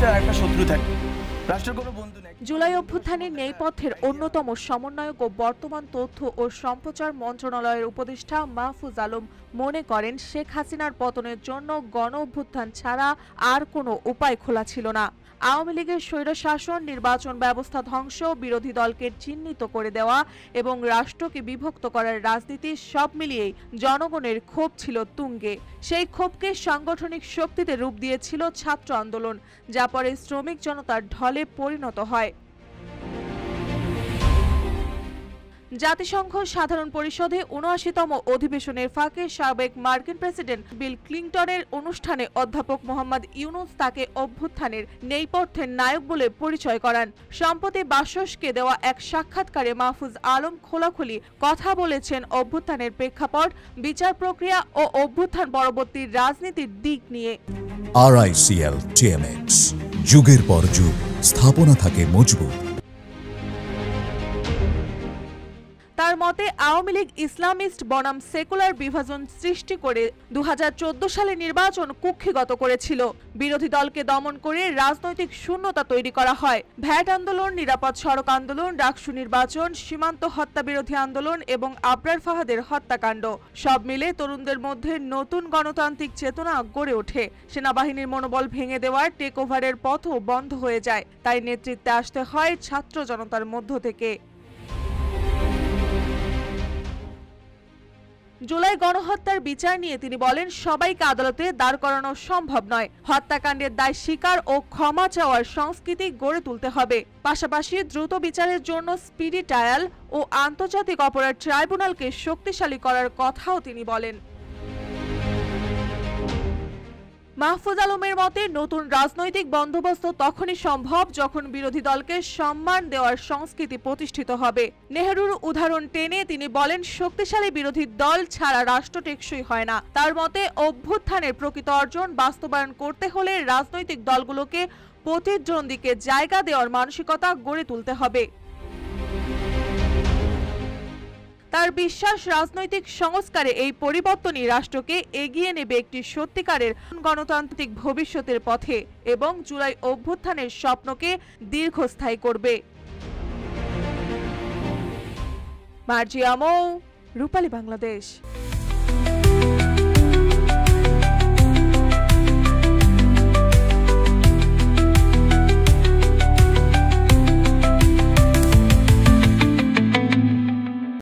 রাষ্ট্রের একটা শত্রু থাকে, রাষ্ট্রের কোনো বন্ধু নেই। জুলাই অভ্যুত্থানের নেপথ্যের অন্যতম সমন্বয়ক ও বর্তমান তথ্য ও সম্প্রচার মন্ত্রণালয়ের উপদেষ্টা মাহফুজ আলম মনে করেন, শেখ হাসিনার পতনের জন্য গণ অভ্যুত্থান ছাড়া আর কোনো উপায় খোলা ছিল না। আওয়ামী লীগের স্বৈরশাসন, নির্বাচন ব্যবস্থা ধ্বংস, বিরোধী দলকে চিহ্নিত করে দেওয়া এবং রাষ্ট্রকে বিভক্ত করার রাজনীতি সব মিলিয়েই জনগণের ক্ষোভ ছিল তুঙ্গে। সেই ক্ষোভকে সাংগঠনিক শক্তিতে রূপ দিয়েছিল ছাত্র আন্দোলন, যা পরে শ্রমিক জনতার ঢলে পরিণত হয়। জাতিসংঘ সাধারণ পরিষদে ৭৯তম অধিবেশনের ফাঁকে সাবেক মার্কিন প্রেসিডেন্ট বিল ক্লিনটনের অনুষ্ঠানে অধ্যাপক মোহাম্মদ ইউনুস তাকে অভ্যুত্থানের নেপথ্যের নায়ক বলে পরিচয় করান। সম্প্রতি বাসসকে দেওয়া এক সাক্ষাৎকারে মাহফুজ আলম খোলাখুলি কথা বলেছেন অভ্যুত্থানের প্রেক্ষাপট, বিচার প্রক্রিয়া ও অভ্যুত্থান পরবর্তী রাজনীতির দিক নিয়ে। RICL TMX, যুগের পর যুগ স্থাপনা থাকে মজবুত। তার মতে, আওয়ামী লীগ ইসলামিস্ট বনাম সেকুলার বিভাজন সৃষ্টি করে ২০১৪ সালে নির্বাচন কুক্ষিগত করেছিল। বিরোধী দলকে দমন করে রাজনৈতিক শূন্যতা তৈরি করা হয়। ভ্যাট আন্দোলন, নিরাপদ সড়ক আন্দোলন, ডাকসু নির্বাচন, সীমান্ত হত্যা বিরোধী আন্দোলন এবং আবরার ফাহাদের হত্যাকাণ্ড সব মিলে তরুণদের মধ্যে নতুন গণতান্ত্রিক চেতনা গড়ে ওঠে। সেনাবাহিনীর মনোবল ভেঙে দেওয়ার টেক ওভারের পথও বন্ধ হয়ে যায়। তাই নেতৃত্বে আসতে হয় ছাত্র জনতার মধ্য থেকে। জুলাই গণহত্যার বিচার নিয়ে তিনি বলেন, সবাইকে আদালতে দাঁড় করানো সম্ভব নয়। হত্যাকাণ্ডের দায় স্বীকার ও ক্ষমা চাওয়ার সংস্কৃতি গড়ে তুলতে হবে। পাশাপাশি দ্রুত বিচারের জন্য স্পিডি ট্রায়াল ও আন্তর্জাতিক অপরাধ ট্রাইব্যুনালকে শক্তিশালী করার কথাও তিনি বলেন। মাহফুজ আলমের মতে, নতুন রাজনৈতিক বন্দোবস্ত তখনই সম্ভব যখন বিরোধী দলকে সম্মান দেওয়ার সংস্কৃতি প্রতিষ্ঠিত হবে। নেহরুর উদাহরণ টেনে তিনি বলেন, শক্তিশালী বিরোধী দল ছাড়া রাষ্ট্র টেকসই হয় না। তার মতে, অভ্যুত্থানের প্রকৃত অর্জন বাস্তবায়ন করতে হলে রাজনৈতিক দলগুলোকে প্রতিদ্বন্দ্বীকে জায়গা দেওয়ার মানসিকতা গড়ে তুলতে হবে। তার বিশ্বাস, রাজনৈতিক সংস্কারে এই পরিবর্তনই রাষ্ট্রকে এগিয়ে নেবে একটি সত্যিকারের গণতান্ত্রিক ভবিষ্যতের পথে এবং জুলাই অভ্যুত্থানের স্বপ্নকে দীর্ঘস্থায়ী করবে। মার্জিয়া মৌ, রূপালী বাংলাদেশ।